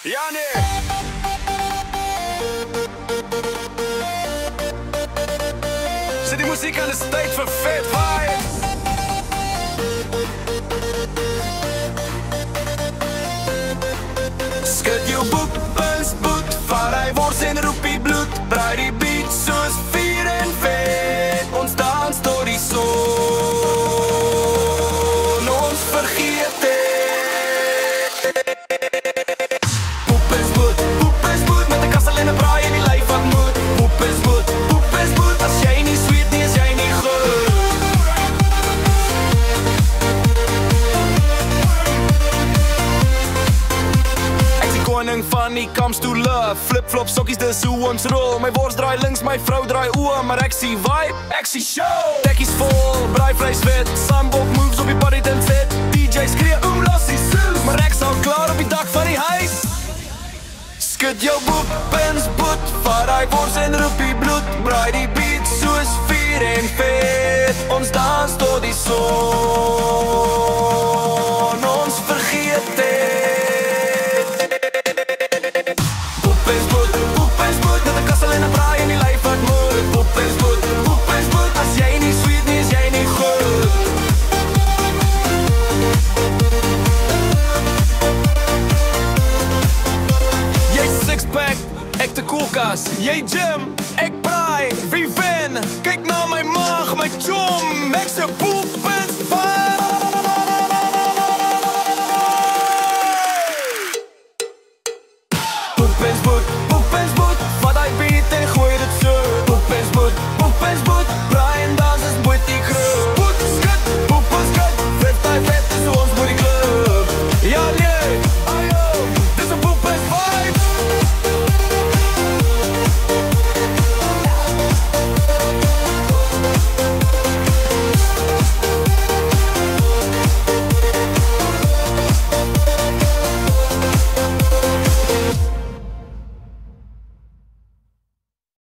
Ja nee. Zet die muziek aan, is tijd voor vet vibes. Skud jou boepens boet, vaar hy wors en roep die bloed. Draai die beat soos vier en vet, ons dans tot die son. Ons vergeet het. Poep is boet, met 'n kassel en 'n braai in die lyf wat moet. Poep is boet, as jy nie sweet nie, is jy nie goed. Ek is die koning van die kampstoele, flip-flop sokkies, dis hoe ons rol. My wors draai links, my vrou draai oë, maar ek sien vibe, ek sien show. Dekkies vol, braai vleis wit, sambok moves op die body tent fit. DJ skree lassie soos, maar ek sal klaar op die dak van die huis. Skud jou boepens boet, vaar hy wors en roep die bloed. Braai die beat soos vier en vet, ons dans tot die son. Ons vergeet het. Poepens boet, met 'n kassel en 'n braai in die lyf wat moet. Poepens boet, as jy nie sweet nie, is jy nie goed. Jy sixpack, ek te koelkas. Jy gym, ek braai. Wie wen? Kyk na my maag, my chom. Ek se poepens